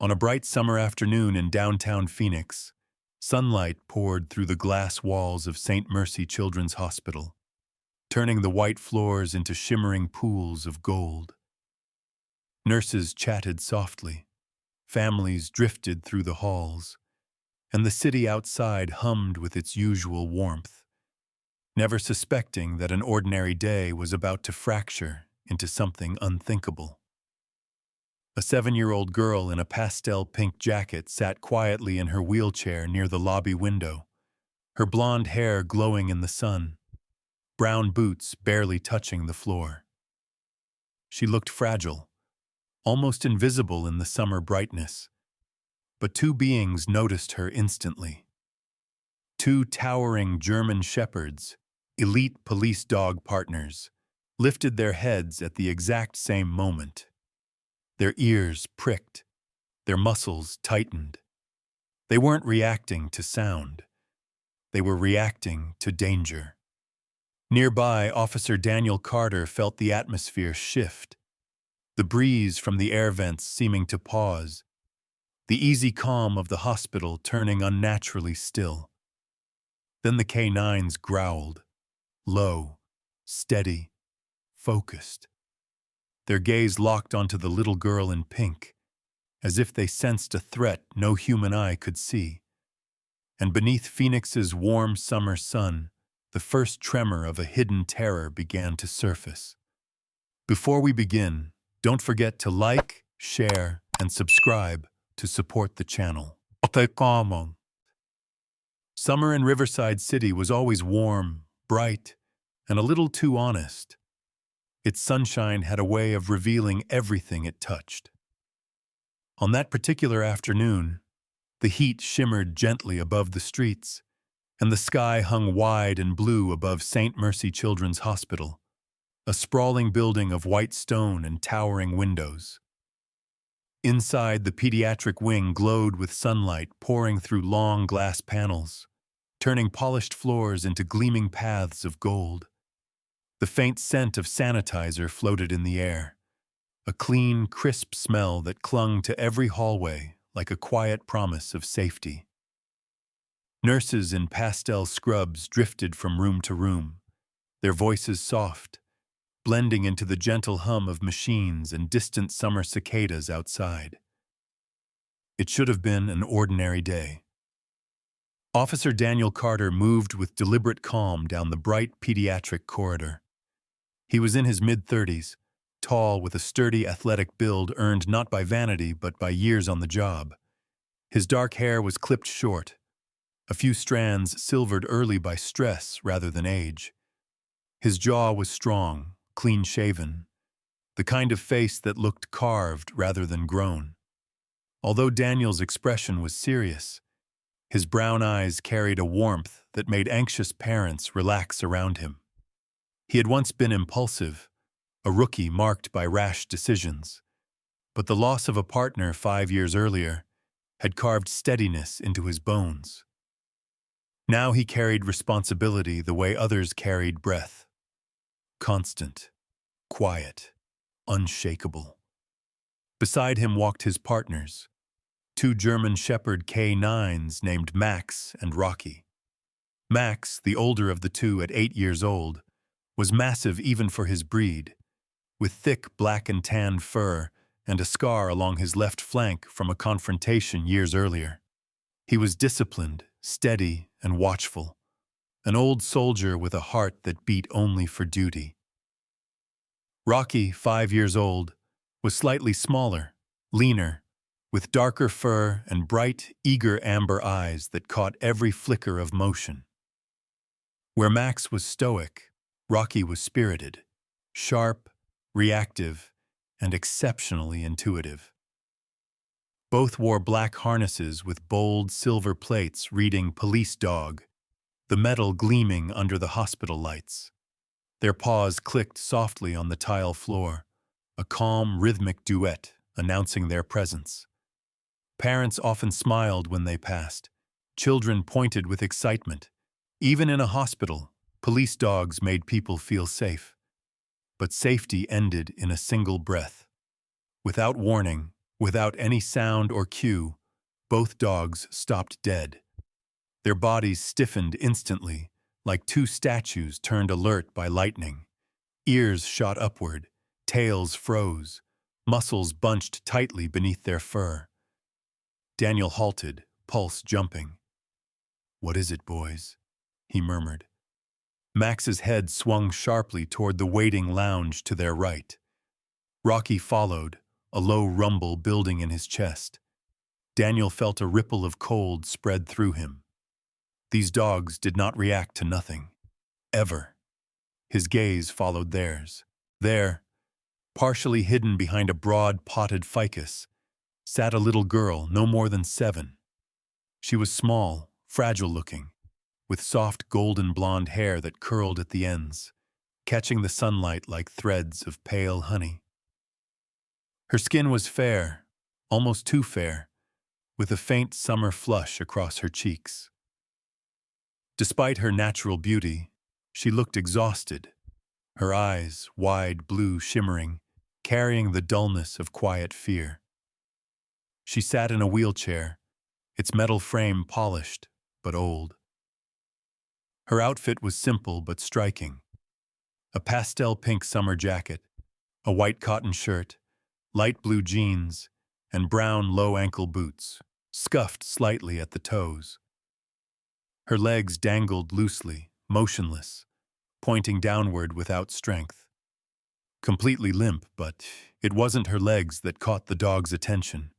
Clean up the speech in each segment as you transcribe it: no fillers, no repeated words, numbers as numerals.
On a bright summer afternoon in downtown Phoenix, sunlight poured through the glass walls of St. Mercy Children's Hospital, turning the white floors into shimmering pools of gold. Nurses chatted softly, families drifted through the halls, and the city outside hummed with its usual warmth, never suspecting that an ordinary day was about to fracture into something unthinkable. A 7-year-old girl in a pastel pink jacket sat quietly in her wheelchair near the lobby window, her blonde hair glowing in the sun, brown boots barely touching the floor. She looked fragile, almost invisible in the summer brightness, but two beings noticed her instantly. Two towering German shepherds, elite police dog partners, lifted their heads at the exact same moment. Their ears pricked, their muscles tightened. They weren't reacting to sound. They were reacting to danger. Nearby, Officer Daniel Carter felt the atmosphere shift, the breeze from the air vents seeming to pause, the easy calm of the hospital turning unnaturally still. Then the K9s growled, low, steady, focused. Their gaze locked onto the little girl in pink, as if they sensed a threat no human eye could see. And beneath Phoenix's warm summer sun, the first tremor of a hidden terror began to surface. Before we begin, don't forget to like, share, and subscribe to support the channel. Summer in Riverside City was always warm, bright, and a little too honest. Its sunshine had a way of revealing everything it touched. On that particular afternoon, the heat shimmered gently above the streets, and the sky hung wide and blue above St. Mercy Children's Hospital, a sprawling building of white stone and towering windows. Inside, the pediatric wing glowed with sunlight pouring through long glass panels, turning polished floors into gleaming paths of gold. The faint scent of sanitizer floated in the air, a clean, crisp smell that clung to every hallway like a quiet promise of safety. Nurses in pastel scrubs drifted from room to room, their voices soft, blending into the gentle hum of machines and distant summer cicadas outside. It should have been an ordinary day. Officer Daniel Carter moved with deliberate calm down the bright pediatric corridor. He was in his mid-30s, tall with a sturdy athletic build earned not by vanity but by years on the job. His dark hair was clipped short, a few strands silvered early by stress rather than age. His jaw was strong, clean-shaven, the kind of face that looked carved rather than grown. Although Daniel's expression was serious, his brown eyes carried a warmth that made anxious parents relax around him. He had once been impulsive, a rookie marked by rash decisions, but the loss of a partner 5 years earlier had carved steadiness into his bones. Now he carried responsibility the way others carried breath. Constant, quiet, unshakable. Beside him walked his partners, two German Shepherd K9s named Max and Rocky. Max, the older of the two at 8 years old, was massive even for his breed, with thick black and tan fur and a scar along his left flank from a confrontation years earlier. He was disciplined, steady, and watchful, an old soldier with a heart that beat only for duty. Rocky, 5 years old, was slightly smaller, leaner, with darker fur and bright, eager amber eyes that caught every flicker of motion. Where Max was stoic, Rocky was spirited, sharp, reactive, and exceptionally intuitive. Both wore black harnesses with bold silver plates reading "Police Dog," the metal gleaming under the hospital lights. Their paws clicked softly on the tile floor, a calm, rhythmic duet announcing their presence. Parents often smiled when they passed. Children pointed with excitement. Even in a hospital, police dogs made people feel safe. But safety ended in a single breath. Without warning, Without any sound or cue, both dogs stopped dead. Their bodies stiffened instantly, like two statues turned alert by lightning. Ears shot upward, tails froze, muscles bunched tightly beneath their fur. Daniel halted, pulse jumping. "What is it, boys?" he murmured. Max's head swung sharply toward the waiting lounge to their right. Rocky followed, a low rumble building in his chest. Daniel felt a ripple of cold spread through him. These dogs did not react to nothing. Ever. His gaze followed theirs. There, partially hidden behind a broad potted ficus, sat a little girl no more than 7. She was small, fragile-looking, with soft golden blonde hair that curled at the ends, catching the sunlight like threads of pale honey. Her skin was fair, almost too fair, with a faint summer flush across her cheeks. Despite her natural beauty, she looked exhausted, her eyes, wide blue shimmering, carrying the dullness of quiet fear. She sat in a wheelchair, its metal frame polished but old. Her outfit was simple but striking. A pastel pink summer jacket, a white cotton shirt, light blue jeans, and brown low-ankle boots, scuffed slightly at the toes. Her legs dangled loosely, motionless, pointing downward without strength. Completely limp, but it wasn't her legs that caught the dog's attention.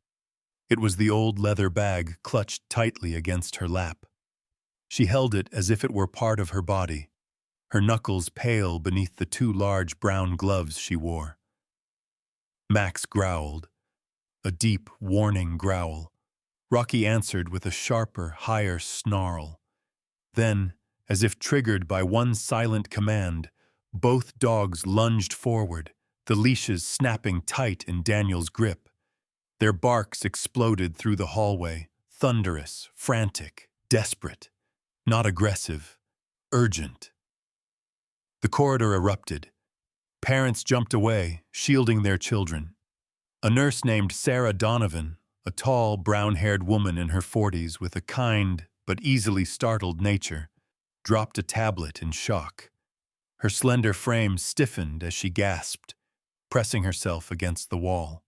It was the old leather bag clutched tightly against her lap. She held it as if it were part of her body, her knuckles pale beneath the 2 large brown gloves she wore. Max growled, a deep, warning growl. Rocky answered with a sharper, higher snarl. Then, as if triggered by one silent command, both dogs lunged forward, the leashes snapping tight in Daniel's grip. Their barks exploded through the hallway, thunderous, frantic, desperate, not aggressive, urgent. The corridor erupted. Parents jumped away, shielding their children. A nurse named Sarah Donovan, a tall, brown-haired woman in her 40s with a kind but easily startled nature, dropped a tablet in shock. Her slender frame stiffened as she gasped, pressing herself against the wall.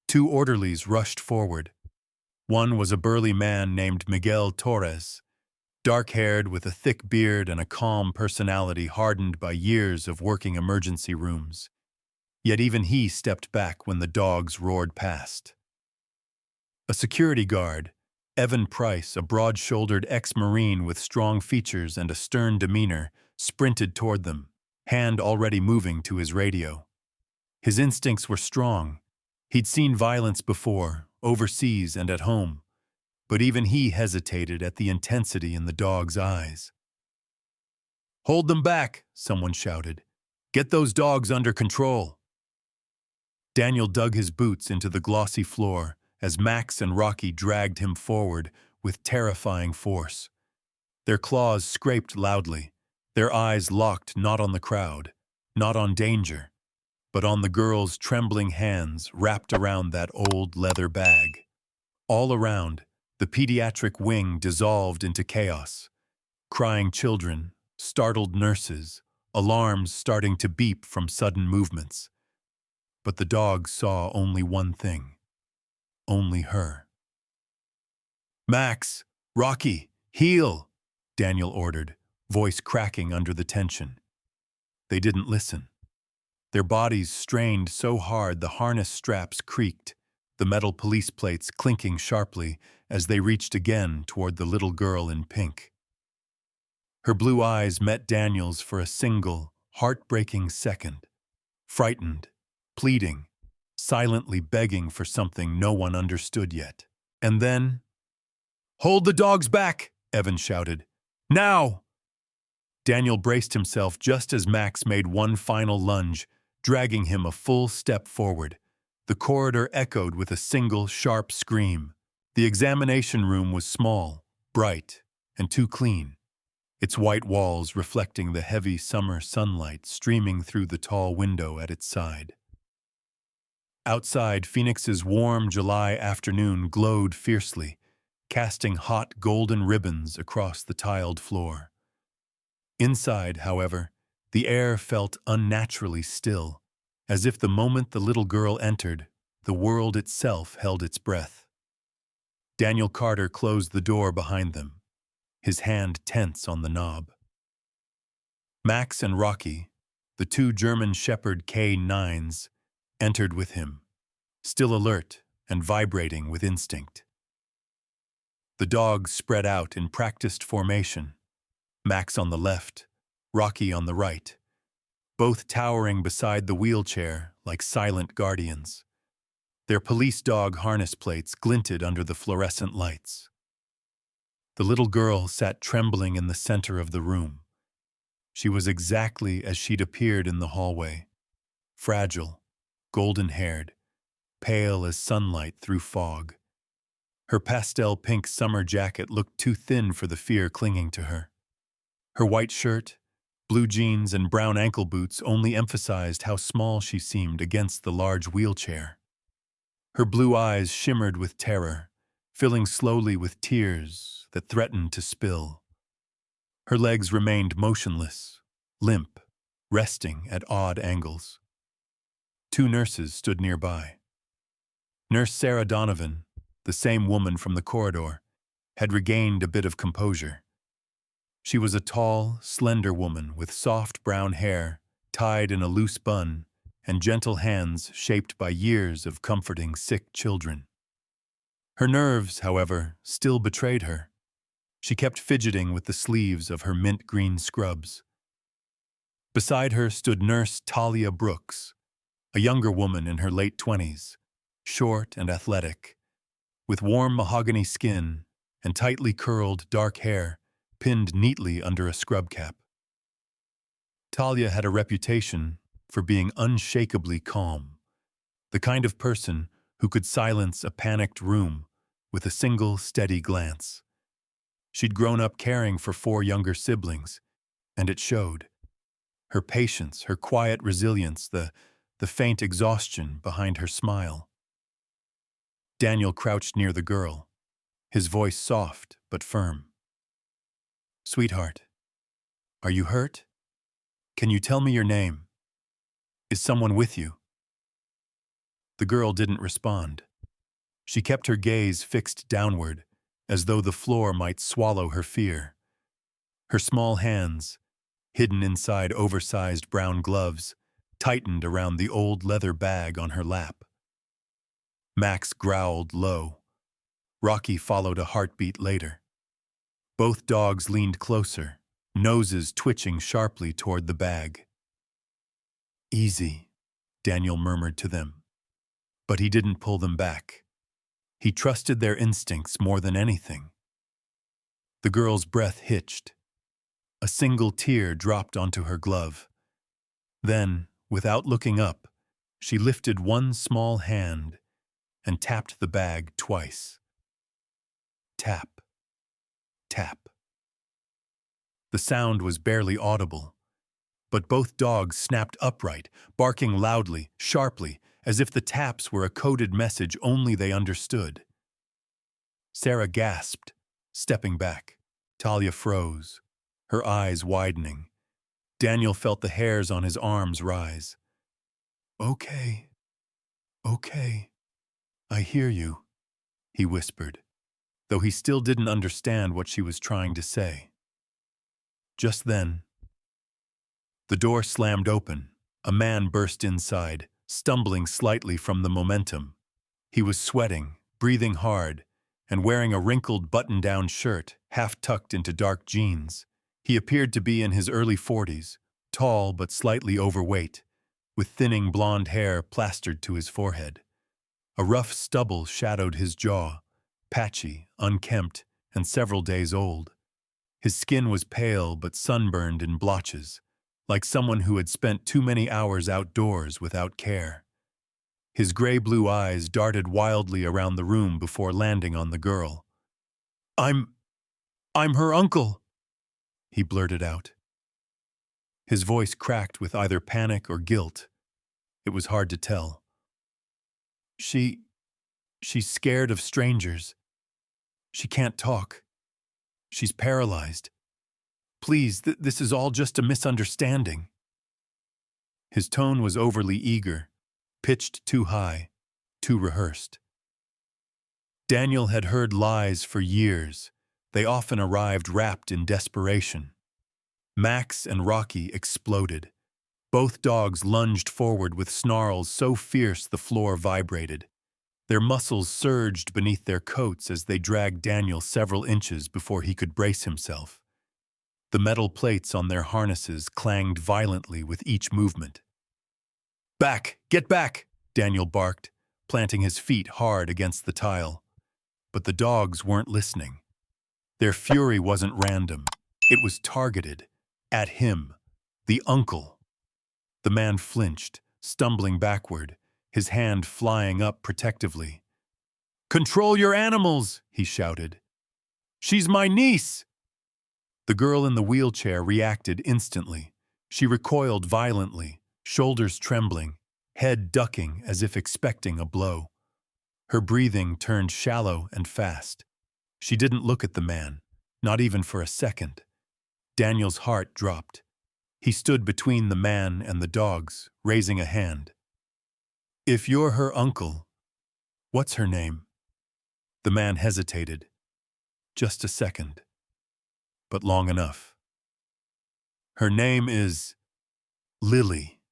2 orderlies rushed forward. One was a burly man named Miguel Torres, dark-haired with a thick beard and a calm personality hardened by years of working emergency rooms. Yet even he stepped back when the dogs roared past. A security guard, Evan Price, a broad-shouldered ex-Marine with strong features and a stern demeanor, sprinted toward them, hand already moving to his radio. His instincts were strong. He'd seen violence before, overseas and at home, but even he hesitated at the intensity in the dog's eyes. "Hold them back," someone shouted. "Get those dogs under control." Daniel dug his boots into the glossy floor as Max and Rocky dragged him forward with terrifying force. Their claws scraped loudly, their eyes locked not on the crowd, not on danger, but on the girl's trembling hands wrapped around that old leather bag. All around, the pediatric wing dissolved into chaos. Crying children, startled nurses, alarms starting to beep from sudden movements. But the dogs saw only one thing. Only her. "Max! Rocky! Heel!" Daniel ordered, voice cracking under the tension. They didn't listen. Their bodies strained so hard the harness straps creaked, the metal police plates clinking sharply as they reached again toward the little girl in pink. Her blue eyes met Daniel's for a single, heartbreaking second. Frightened, pleading, silently begging for something no one understood yet. And then, "Hold the dogs back!" Evan shouted. "Now!" Daniel braced himself just as Max made one final lunge, dragging him a full step forward. The corridor echoed with a single, sharp scream. The examination room was small, bright, and too clean, its white walls reflecting the heavy summer sunlight streaming through the tall window at its side. Outside, Phoenix's warm July afternoon glowed fiercely, casting hot golden ribbons across the tiled floor. Inside, however, the air felt unnaturally still, as if the moment the little girl entered, the world itself held its breath. Daniel Carter closed the door behind them, his hand tense on the knob. Max and Rocky, the two German Shepherd K9s, entered with him, still alert and vibrating with instinct. The dogs spread out in practiced formation, Max on the left, Rocky on the right, both towering beside the wheelchair like silent guardians. Their police dog harness plates glinted under the fluorescent lights. The little girl sat trembling in the center of the room. She was exactly as she'd appeared in the hallway, fragile, golden-haired, pale as sunlight through fog. Her pastel pink summer jacket looked too thin for the fear clinging to her. Her white shirt, blue jeans, and brown ankle boots only emphasized how small she seemed against the large wheelchair. Her blue eyes shimmered with terror, filling slowly with tears that threatened to spill. Her legs remained motionless, limp, resting at odd angles. Two nurses stood nearby. Nurse Sarah Donovan, the same woman from the corridor, had regained a bit of composure. She was a tall, slender woman with soft brown hair tied in a loose bun and gentle hands shaped by years of comforting sick children. Her nerves, however, still betrayed her. She kept fidgeting with the sleeves of her mint-green scrubs. Beside her stood Nurse Talia Brooks, a younger woman in her late 20s, short and athletic, with warm mahogany skin and tightly curled dark hair pinned neatly under a scrub cap. Talia had a reputation for being unshakably calm, the kind of person who could silence a panicked room with a single steady glance. She'd grown up caring for 4 younger siblings, and it showed. Her patience, her quiet resilience, the faint exhaustion behind her smile. Daniel crouched near the girl, his voice soft but firm. "Sweetheart, are you hurt? Can you tell me your name? Is someone with you?" The girl didn't respond. She kept her gaze fixed downward, as though the floor might swallow her fear. Her small hands, hidden inside oversized brown gloves, tightened around the old leather bag on her lap. Max growled low. Rocky followed a heartbeat later. Both dogs leaned closer, noses twitching sharply toward the bag. "Easy," Daniel murmured to them. But he didn't pull them back. He trusted their instincts more than anything. The girl's breath hitched. A single tear dropped onto her glove. Then, without looking up, she lifted one small hand and tapped the bag twice. Tap, tap. The sound was barely audible, but both dogs snapped upright, barking loudly, sharply, as if the taps were a coded message only they understood. Sarah gasped, stepping back. Talia froze, her eyes widening. Daniel felt the hairs on his arms rise. "Okay, okay, I hear you," he whispered, though he still didn't understand what she was trying to say. Just then, the door slammed open. A man burst inside, stumbling slightly from the momentum. He was sweating, breathing hard, and wearing a wrinkled button-down shirt, half tucked into dark jeans. He appeared to be in his early 40s, tall but slightly overweight, with thinning blonde hair plastered to his forehead. A rough stubble shadowed his jaw, patchy, unkempt, and several days old. His skin was pale but sunburned in blotches, like someone who had spent too many hours outdoors without care. His gray-blue eyes darted wildly around the room before landing on the girl. I'm her uncle," he blurted out. His voice cracked with either panic or guilt. It was hard to tell. She, she's scared of strangers. She can't talk. She's paralyzed. Please, this is all just a misunderstanding." His tone was overly eager, pitched too high, too rehearsed. Daniel had heard lies for years. They often arrived wrapped in desperation. Max and Rocky exploded. Both dogs lunged forward with snarls so fierce the floor vibrated. Their muscles surged beneath their coats as they dragged Daniel several inches before he could brace himself. The metal plates on their harnesses clanged violently with each movement. "Back! Get back!" Daniel barked, planting his feet hard against the tile. But the dogs weren't listening. Their fury wasn't random. It was targeted. At him. The uncle. The man flinched, stumbling backward, his hand flying up protectively. "Control your animals!" he shouted. "She's my niece!" The girl in the wheelchair reacted instantly. She recoiled violently, shoulders trembling, head ducking as if expecting a blow. Her breathing turned shallow and fast. She didn't look at the man, not even for a second. Daniel's heart dropped. He stood between the man and the dogs, raising a hand. "If you're her uncle, what's her name?" The man hesitated. Just a second. But long enough. "Her name is Lily,"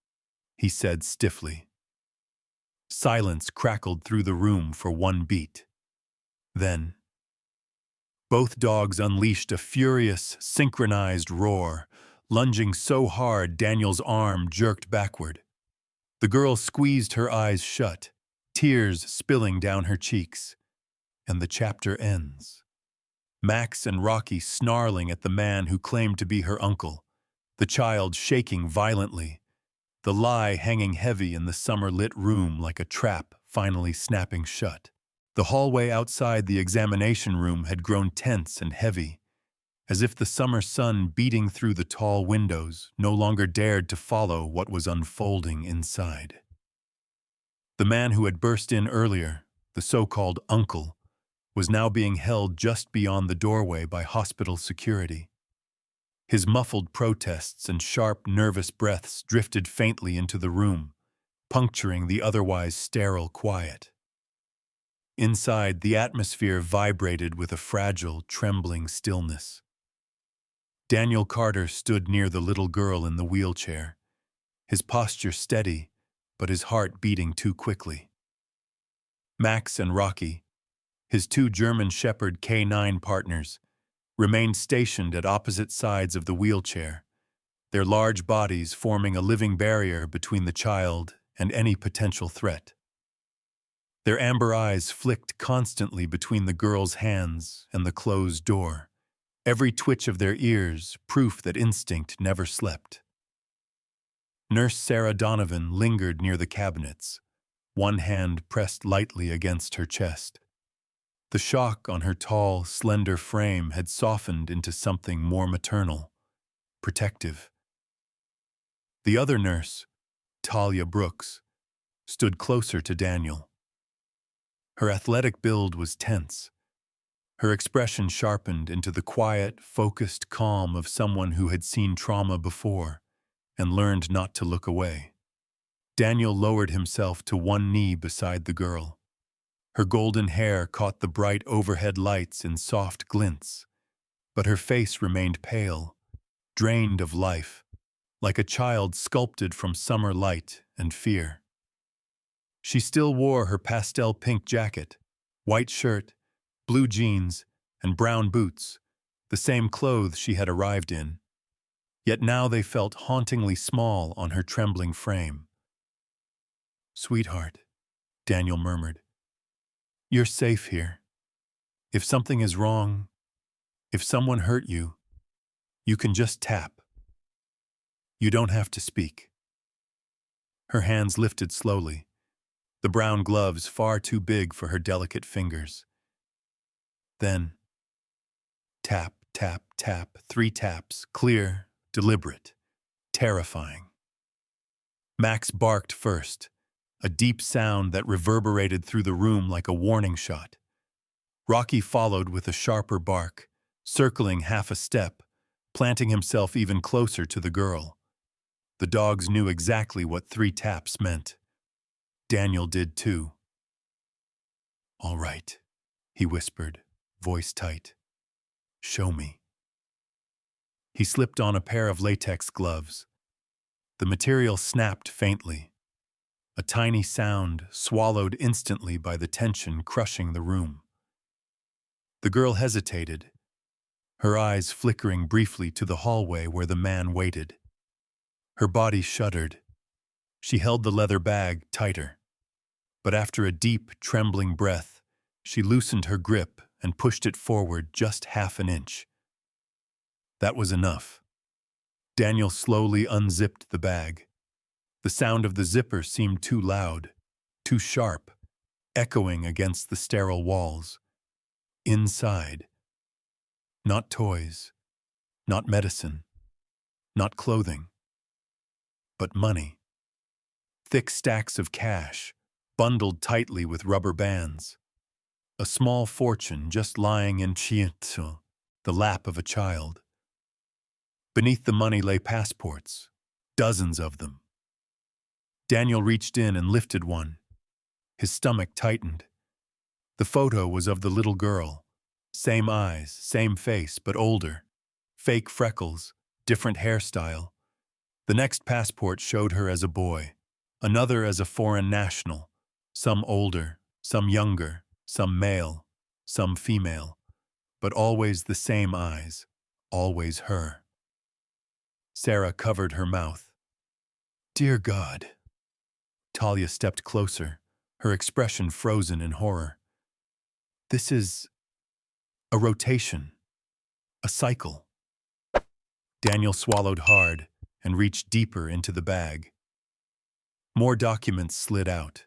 he said stiffly. Silence crackled through the room for one beat. Then, both dogs unleashed a furious, synchronized roar, lunging so hard Daniel's arm jerked backward. The girl squeezed her eyes shut, tears spilling down her cheeks. And the chapter ends. Max and Rocky snarling at the man who claimed to be her uncle, the child shaking violently, the lie hanging heavy in the summer-lit room like a trap finally snapping shut. The hallway outside the examination room had grown tense and heavy, as if the summer sun beating through the tall windows no longer dared to follow what was unfolding inside. The man who had burst in earlier, the so-called uncle, was now being held just beyond the doorway by hospital security. His muffled protests and sharp, nervous breaths drifted faintly into the room, puncturing the otherwise sterile quiet. Inside, the atmosphere vibrated with a fragile, trembling stillness. Daniel Carter stood near the little girl in the wheelchair, his posture steady, but his heart beating too quickly. Max and Rocky, his two German Shepherd K9 partners, remained stationed at opposite sides of the wheelchair, their large bodies forming a living barrier between the child and any potential threat. Their amber eyes flicked constantly between the girl's hands and the closed door, every twitch of their ears proof that instinct never slept. Nurse Sarah Donovan lingered near the cabinets, one hand pressed lightly against her chest. The shock on her tall, slender frame had softened into something more maternal, protective. The other nurse, Talia Brooks, stood closer to Daniel. Her athletic build was tense. Her expression sharpened into the quiet, focused calm of someone who had seen trauma before and learned not to look away. Daniel lowered himself to one knee beside the girl. Her golden hair caught the bright overhead lights in soft glints, but her face remained pale, drained of life, like a child sculpted from summer light and fear. She still wore her pastel pink jacket, white shirt, blue jeans, and brown boots, the same clothes she had arrived in. Yet now they felt hauntingly small on her trembling frame. "Sweetheart," Daniel murmured, "you're safe here. If something is wrong, if someone hurt you, you can just tap. You don't have to speak." Her hands lifted slowly, the brown gloves far too big for her delicate fingers. Then, tap, tap, tap, 3 taps, clear, deliberate, terrifying. Max barked first, a deep sound that reverberated through the room like a warning shot. Rocky followed with a sharper bark, circling half a step, planting himself even closer to the girl. The dogs knew exactly what 3 taps meant. Daniel did too. "All right," he whispered, voice tight. "Show me." He slipped on a pair of latex gloves. The material snapped faintly, a tiny sound swallowed instantly by the tension crushing the room. The girl hesitated, her eyes flickering briefly to the hallway where the man waited. Her body shuddered. She held the leather bag tighter, but after a deep, trembling breath, she loosened her grip and pushed it forward just half an inch. That was enough. Daniel slowly unzipped the bag. The sound of the zipper seemed too loud, too sharp, echoing against the sterile walls. Inside, not toys, not medicine, not clothing, but money. Thick stacks of cash, bundled tightly with rubber bands. A small fortune just lying in the lap of a child. Beneath the money lay passports, dozens of them. Daniel reached in and lifted one. His stomach tightened. The photo was of the little girl. Same eyes, same face, but older. Fake freckles, different hairstyle. The next passport showed her as a boy, another as a foreign national, some older, some younger, some male, some female, but always the same eyes, always her. Sarah covered her mouth. "Dear God." Talia stepped closer, her expression frozen in horror. "This is a rotation, a cycle." Daniel swallowed hard and reached deeper into the bag. More documents slid out.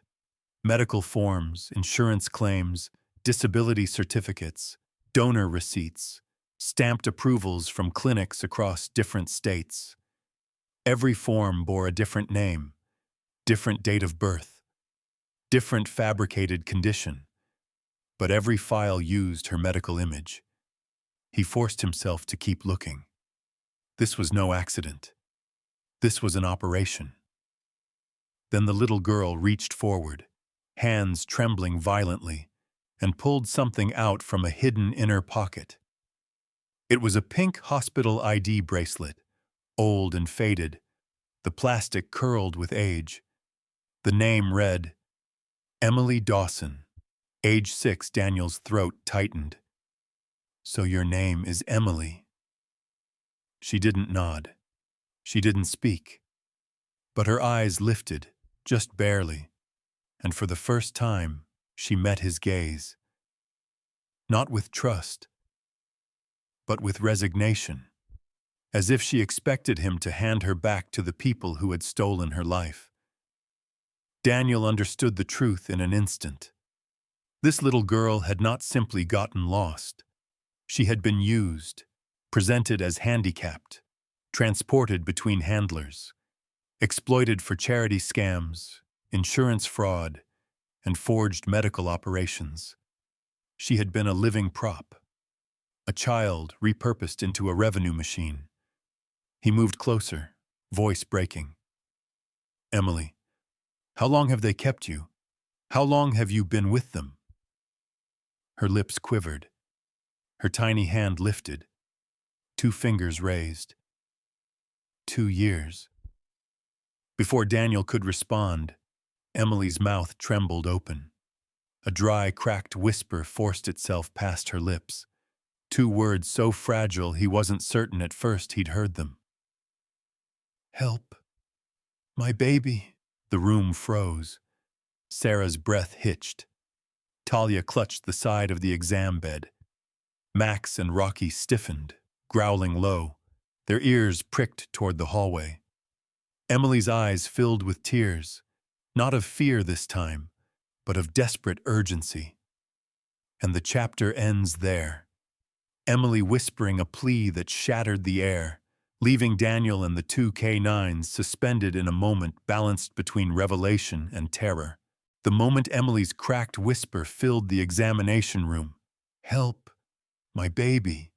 Medical forms, insurance claims, disability certificates, donor receipts, stamped approvals from clinics across different states. Every form bore a different name, different date of birth, different fabricated condition, but every file used her medical image. He forced himself to keep looking. This was no accident. This was an operation. Then the little girl reached forward, hands trembling violently, and pulled something out from a hidden inner pocket. It was a pink hospital ID bracelet, old and faded, the plastic curled with age. The name read, Emily Dawson, age 6. Daniel's throat tightened. "So your name is Emily." She didn't nod. She didn't speak. But her eyes lifted, just barely, and for the first time, she met his gaze. Not with trust, but with resignation, as if she expected him to hand her back to the people who had stolen her life. Daniel understood the truth in an instant. This little girl had not simply gotten lost. She had been used, presented as handicapped, transported between handlers, exploited for charity scams, insurance fraud, and forged medical operations. She had been a living prop, a child repurposed into a revenue machine. He moved closer, voice breaking. "Emily, how long have they kept you? How long have you been with them?" Her lips quivered. Her tiny hand lifted, 2 fingers raised. 2 years. Before Daniel could respond, Emily's mouth trembled open. A dry, cracked whisper forced itself past her lips. 2 words so fragile he wasn't certain at first he'd heard them. "Help. My baby." The room froze. Sarah's breath hitched. Talia clutched the side of the exam bed. Max and Rocky stiffened, growling low, their ears pricked toward the hallway. Emily's eyes filled with tears, not of fear this time, but of desperate urgency. And the chapter ends there. Emily whispering a plea that shattered the air, leaving Daniel and the two K9s suspended in a moment balanced between revelation and terror. The moment Emily's cracked whisper filled the examination room, "Help, my baby,"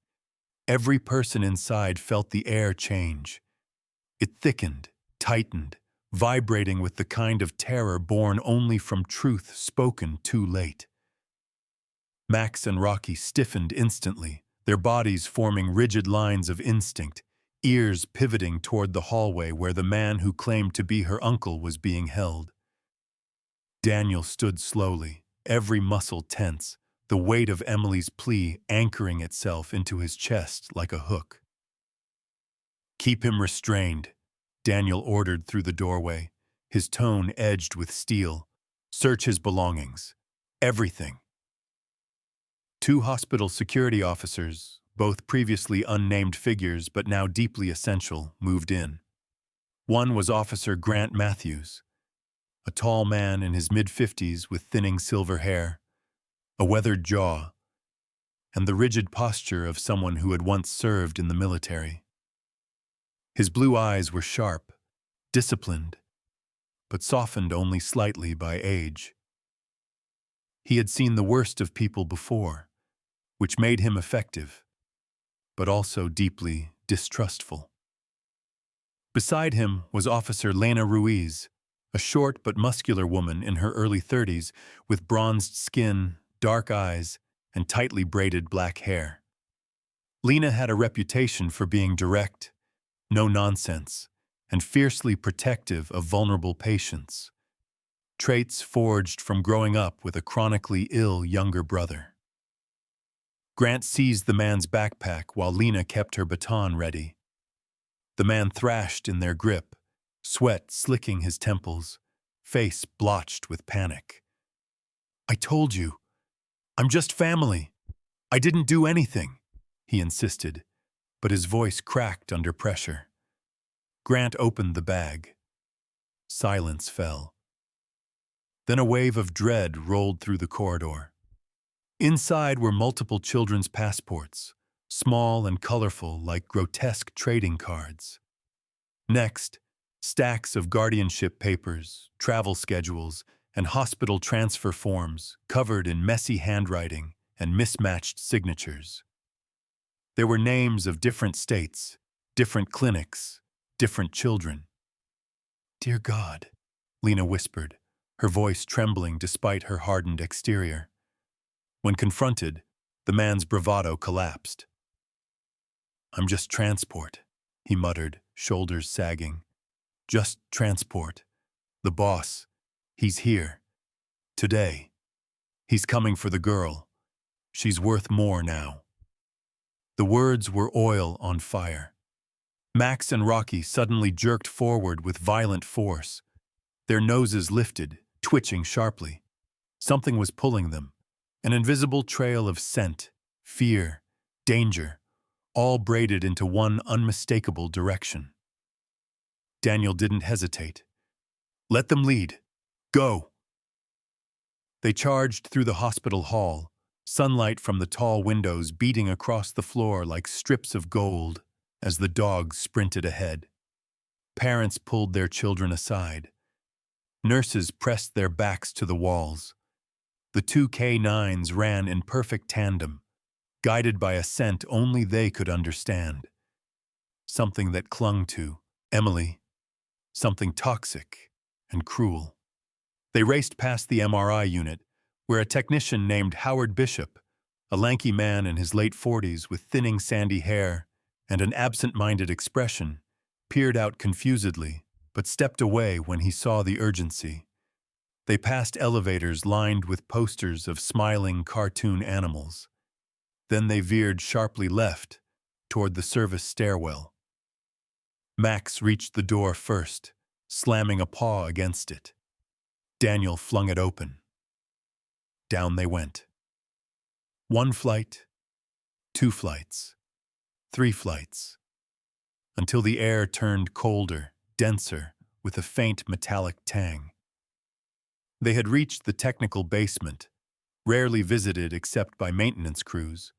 every person inside felt the air change. It thickened, tightened, vibrating with the kind of terror born only from truth spoken too late. Max and Rocky stiffened instantly, their bodies forming rigid lines of instinct, ears pivoting toward the hallway where the man who claimed to be her uncle was being held. Daniel stood slowly, every muscle tense, the weight of Emily's plea anchoring itself into his chest like a hook. "Keep him restrained," Daniel ordered through the doorway, his tone edged with steel. "Search his belongings. Everything." Two hospital security officers, both previously unnamed figures but now deeply essential, moved in. One was Officer Grant Matthews, a tall man in his mid-50s with thinning silver hair, a weathered jaw, and the rigid posture of someone who had once served in the military. His blue eyes were sharp, disciplined, but softened only slightly by age. He had seen the worst of people before, which made him effective, but also deeply distrustful. Beside him was Officer Lena Ruiz, a short but muscular woman in her early 30s with bronzed skin, dark eyes, and tightly braided black hair. Lena had a reputation for being direct, no-nonsense, and fiercely protective of vulnerable patients, traits forged from growing up with a chronically ill younger brother. Grant seized the man's backpack while Lena kept her baton ready. The man thrashed in their grip, sweat slicking his temples, face blotched with panic. "I told you, I'm just family. I didn't do anything," he insisted, but his voice cracked under pressure. Grant opened the bag. Silence fell. Then a wave of dread rolled through the corridor. Inside were multiple children's passports, small and colorful like grotesque trading cards. Next, stacks of guardianship papers, travel schedules, and hospital transfer forms covered in messy handwriting and mismatched signatures. There were names of different states, different clinics, different children. "Dear God," Lena whispered, her voice trembling despite her hardened exterior. When confronted, the man's bravado collapsed. "I'm just transport," he muttered, shoulders sagging. "Just transport. The boss, he's here. Today. He's coming for the girl. She's worth more now." The words were oil on fire. Max and Rocky suddenly jerked forward with violent force. Their noses lifted, twitching sharply. Something was pulling them. An invisible trail of scent, fear, danger, all braided into one unmistakable direction. Daniel didn't hesitate. "Let them lead. Go!" They charged through the hospital hall, sunlight from the tall windows beating across the floor like strips of gold as the dogs sprinted ahead. Parents pulled their children aside. Nurses pressed their backs to the walls. The two K9s ran in perfect tandem, guided by a scent only they could understand. Something that clung to Emily, something toxic and cruel. They raced past the MRI unit, where a technician named Howard Bishop, a lanky man in his late 40s with thinning sandy hair and an absent-minded expression, peered out confusedly, but stepped away when he saw the urgency. They passed elevators lined with posters of smiling cartoon animals. Then they veered sharply left, toward the service stairwell. Max reached the door first, slamming a paw against it. Daniel flung it open. Down they went. 1 flight, 2 flights, 3 flights, until the air turned colder, denser, with a faint metallic tang. They had reached the technical basement, rarely visited except by maintenance crews.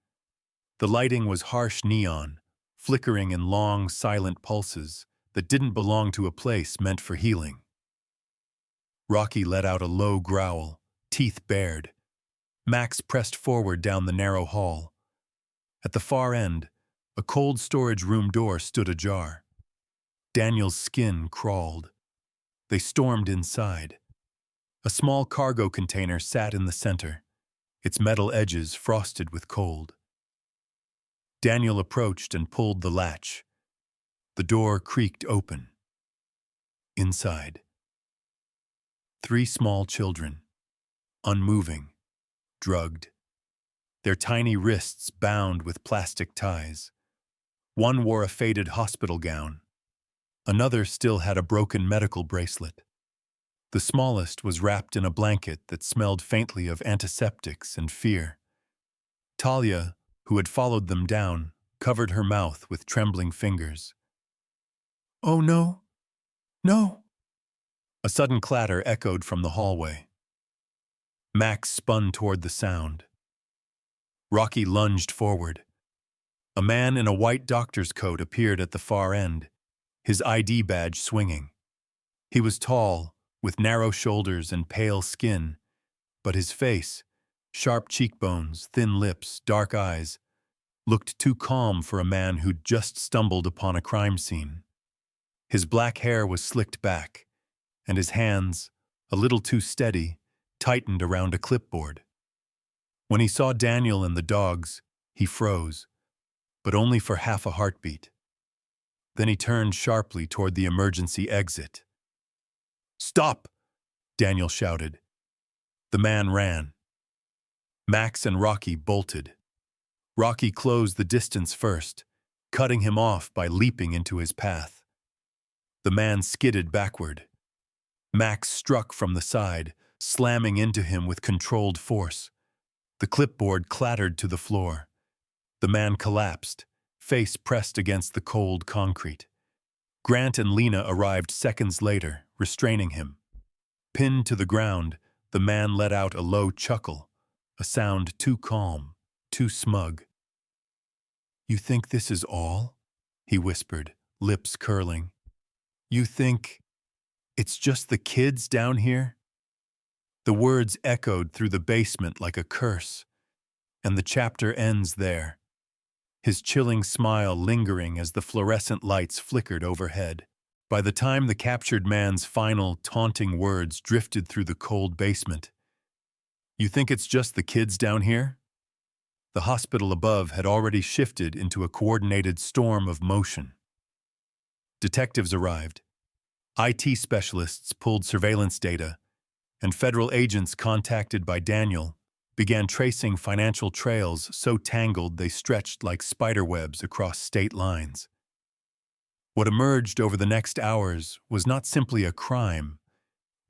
The lighting was harsh neon, flickering in long, silent pulses that didn't belong to a place meant for healing. Rocky let out a low growl, teeth bared. Max pressed forward down the narrow hall. At the far end, a cold storage room door stood ajar. Daniel's skin crawled. They stormed inside. A small cargo container sat in the center, its metal edges frosted with cold. Daniel approached and pulled the latch. The door creaked open. Inside, 3 small children, unmoving, drugged, their tiny wrists bound with plastic ties. One wore a faded hospital gown. Another still had a broken medical bracelet. The smallest was wrapped in a blanket that smelled faintly of antiseptics and fear. Talia, who had followed them down, covered her mouth with trembling fingers. "Oh no! No!" A sudden clatter echoed from the hallway. Max spun toward the sound. Rocky lunged forward. A man in a white doctor's coat appeared at the far end, his ID badge swinging. He was tall, with narrow shoulders and pale skin, but his face, sharp cheekbones, thin lips, dark eyes, looked too calm for a man who'd just stumbled upon a crime scene. His black hair was slicked back, and his hands, a little too steady, tightened around a clipboard. When he saw Daniel and the dogs, he froze, but only for half a heartbeat. Then he turned sharply toward the emergency exit. "Stop!" Daniel shouted. The man ran. Max and Rocky bolted. Rocky closed the distance first, cutting him off by leaping into his path. The man skidded backward. Max struck from the side, slamming into him with controlled force. The clipboard clattered to the floor. The man collapsed, face pressed against the cold concrete. Grant and Lena arrived seconds later, restraining him. Pinned to the ground, the man let out a low chuckle, a sound too calm, too smug. "You think this is all?" he whispered, lips curling. "You think it's just the kids down here?" The words echoed through the basement like a curse, and the chapter ends there, his chilling smile lingering as the fluorescent lights flickered overhead. By the time the captured man's final, taunting words drifted through the cold basement, "You think it's just the kids down here?" The hospital above had already shifted into a coordinated storm of motion. Detectives arrived. IT specialists pulled surveillance data, and federal agents contacted by Daniel began tracing financial trails so tangled they stretched like spiderwebs across state lines. What emerged over the next hours was not simply a crime.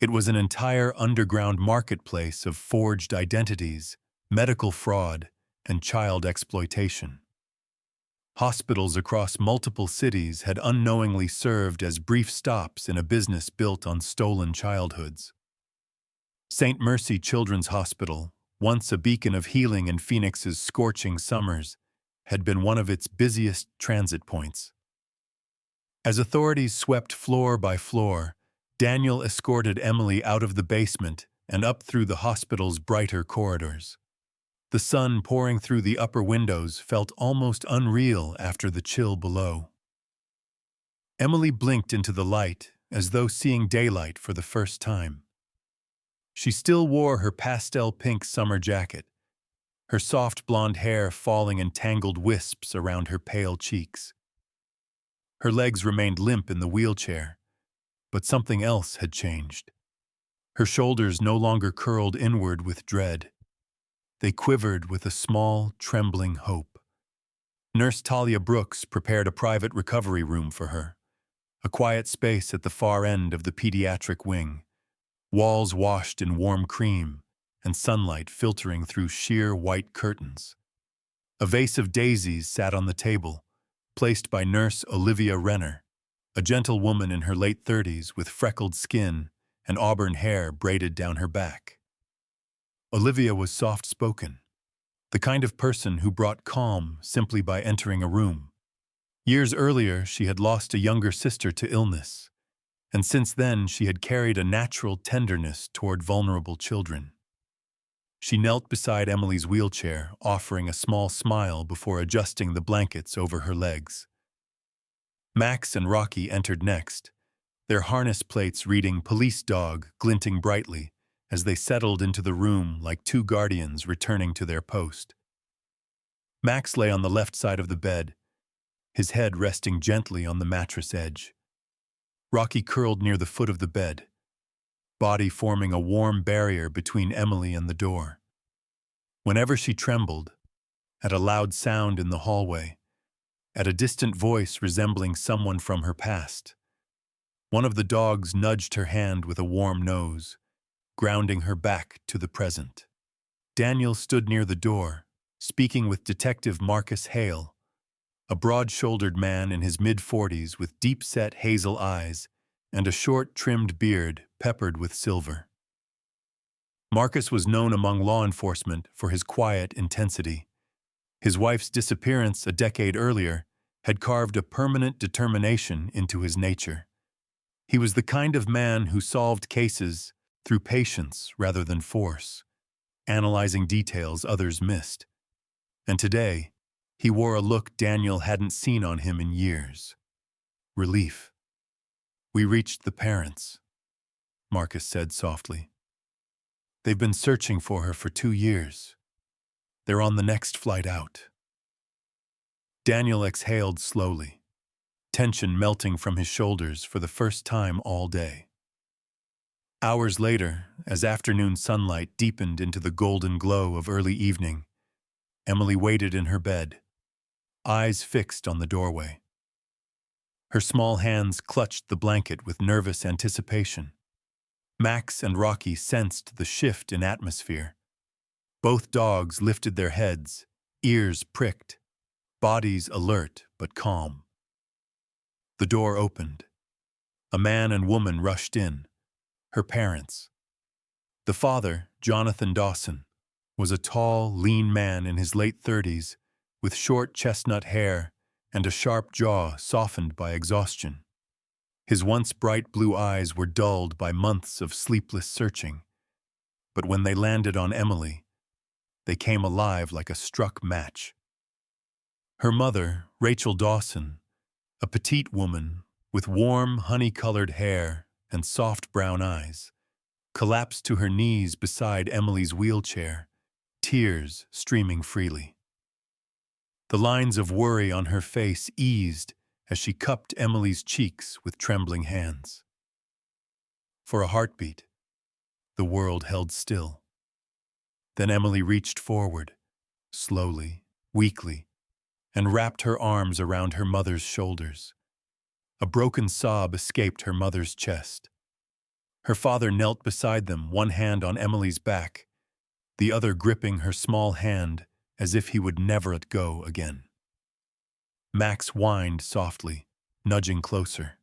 It was an entire underground marketplace of forged identities, medical fraud, and child exploitation. Hospitals across multiple cities had unknowingly served as brief stops in a business built on stolen childhoods. St. Mercy Children's Hospital, once a beacon of healing in Phoenix's scorching summers, had been one of its busiest transit points. As authorities swept floor by floor, Daniel escorted Emily out of the basement and up through the hospital's brighter corridors. The sun pouring through the upper windows felt almost unreal after the chill below. Emily blinked into the light as though seeing daylight for the first time. She still wore her pastel pink summer jacket, her soft blonde hair falling in tangled wisps around her pale cheeks. Her legs remained limp in the wheelchair, but something else had changed. Her shoulders no longer curled inward with dread. They quivered with a small, trembling hope. Nurse Talia Brooks prepared a private recovery room for her, a quiet space at the far end of the pediatric wing, walls washed in warm cream and sunlight filtering through sheer white curtains. A vase of daisies sat on the table, placed by Nurse Olivia Renner, a gentle woman in her late 30s with freckled skin and auburn hair braided down her back. Olivia was soft-spoken, the kind of person who brought calm simply by entering a room. Years earlier, she had lost a younger sister to illness, and since then she had carried a natural tenderness toward vulnerable children. She knelt beside Emily's wheelchair, offering a small smile before adjusting the blankets over her legs. Max and Rocky entered next, their harness plates reading "Police Dog" glinting brightly as they settled into the room like two guardians returning to their post. Max lay on the left side of the bed, his head resting gently on the mattress edge. Rocky curled near the foot of the bed, body forming a warm barrier between Emily and the door. Whenever she trembled, at a loud sound in the hallway, at a distant voice resembling someone from her past, one of the dogs nudged her hand with a warm nose, grounding her back to the present. Daniel stood near the door, speaking with Detective Marcus Hale, a broad-shouldered man in his mid-40s with deep-set hazel eyes and a short, trimmed beard peppered with silver. Marcus was known among law enforcement for his quiet intensity. His wife's disappearance a decade earlier had carved a permanent determination into his nature. He was the kind of man who solved cases through patience rather than force, analyzing details others missed. And today, he wore a look Daniel hadn't seen on him in years. Relief. "We reached the parents," Marcus said softly. "They've been searching for her for 2 years. They're on the next flight out." Daniel exhaled slowly, tension melting from his shoulders for the first time all day. Hours later, as afternoon sunlight deepened into the golden glow of early evening, Emily waited in her bed, eyes fixed on the doorway. Her small hands clutched the blanket with nervous anticipation. Max and Rocky sensed the shift in atmosphere. Both dogs lifted their heads, ears pricked, bodies alert but calm. The door opened. A man and woman rushed in, her parents. The father, Jonathan Dawson, was a tall, lean man in his late 30s with short chestnut hair and a sharp jaw softened by exhaustion. His once bright blue eyes were dulled by months of sleepless searching, but when they landed on Emily, they came alive like a struck match. Her mother, Rachel Dawson, a petite woman with warm, honey-colored hair and soft brown eyes, collapsed to her knees beside Emily's wheelchair, tears streaming freely. The lines of worry on her face eased as she cupped Emily's cheeks with trembling hands. For a heartbeat, the world held still. Then Emily reached forward, slowly, weakly, and wrapped her arms around her mother's shoulders. A broken sob escaped her mother's chest. Her father knelt beside them, one hand on Emily's back, the other gripping her small hand as if he would never let go again. Max whined softly, nudging closer.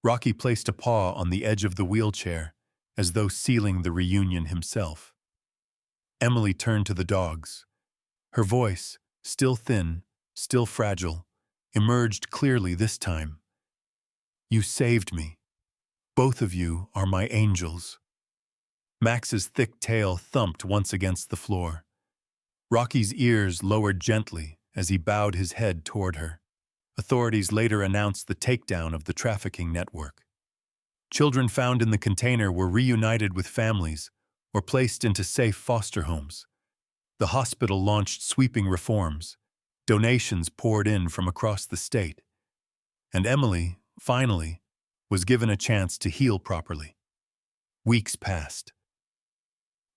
Rocky placed a paw on the edge of the wheelchair, as though sealing the reunion himself. Emily turned to the dogs. Her voice, still thin, still fragile, emerged clearly this time. "You saved me. Both of you are my angels." Max's thick tail thumped once against the floor. Rocky's ears lowered gently as he bowed his head toward her. Authorities later announced the takedown of the trafficking network. Children found in the container were reunited with families or placed into safe foster homes. The hospital launched sweeping reforms. Donations poured in from across the state. And Emily, finally, was given a chance to heal properly. Weeks passed.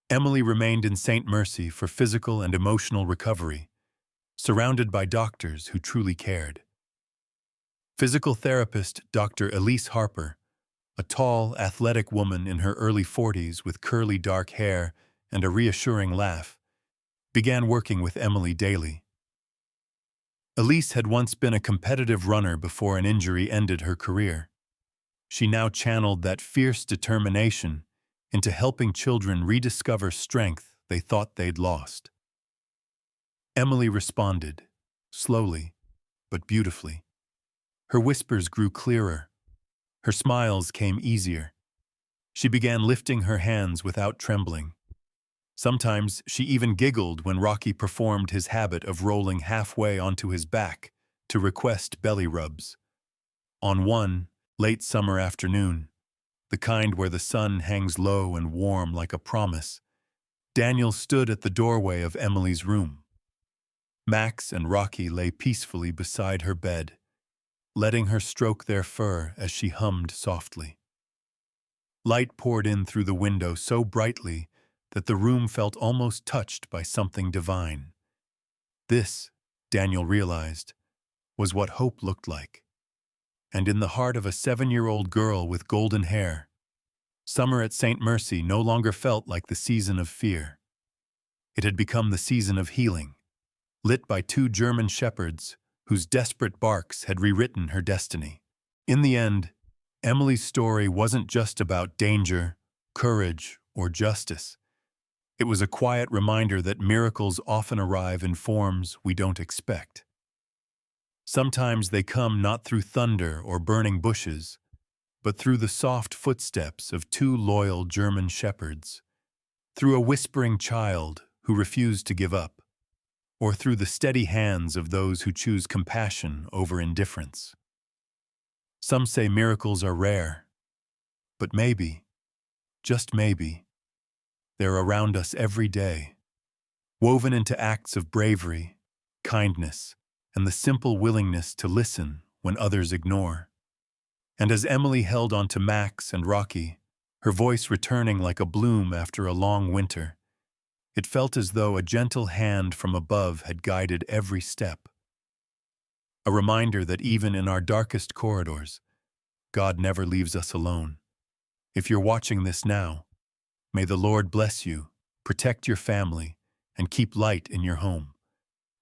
Emily remained in St. Mercy for physical and emotional recovery, surrounded by doctors who truly cared. Physical therapist Dr. Elise Harper, a tall, athletic woman in her early 40s with curly dark hair and a reassuring laugh, began working with Emily daily. Elise had once been a competitive runner before an injury ended her career. She now channeled that fierce determination into helping children rediscover strength they thought they'd lost. Emily responded, slowly, but beautifully. Her whispers grew clearer. Her smiles came easier. She began lifting her hands without trembling. Sometimes she even giggled when Rocky performed his habit of rolling halfway onto his back to request belly rubs. On one late summer afternoon, the kind where the sun hangs low and warm like a promise, Daniel stood at the doorway of Emily's room. Max and Rocky lay peacefully beside her bed, letting her stroke their fur as she hummed softly. Light poured in through the window so brightly that the room felt almost touched by something divine. This, Daniel realized, was what hope looked like. And in the heart of a 7-year-old girl with golden hair, summer at St. Mercy no longer felt like the season of fear. It had become the season of healing, lit by 2 German shepherds whose desperate barks had rewritten her destiny. In the end, Emily's story wasn't just about danger, courage, or justice. It was a quiet reminder that miracles often arrive in forms we don't expect. Sometimes they come not through thunder or burning bushes, but through the soft footsteps of 2 loyal German shepherds, through a whispering child who refused to give up, or through the steady hands of those who choose compassion over indifference. Some say miracles are rare, but maybe, just maybe, they're around us every day, woven into acts of bravery, kindness, and the simple willingness to listen when others ignore. And as Emily held on to Max and Rocky, her voice returning like a bloom after a long winter, it felt as though a gentle hand from above had guided every step. A reminder that even in our darkest corridors, God never leaves us alone. If you're watching this now, may the Lord bless you, protect your family, and keep light in your home.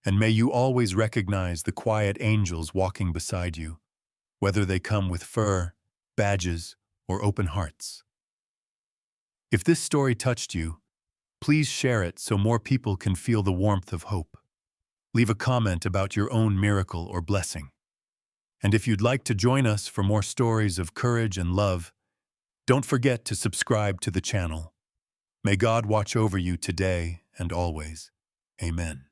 And may you always recognize the quiet angels walking beside you, whether they come with fur, badges, or open hearts. If this story touched you, please share it so more people can feel the warmth of hope. Leave a comment about your own miracle or blessing. And if you'd like to join us for more stories of courage and love, don't forget to subscribe to the channel. May God watch over you today and always. Amen.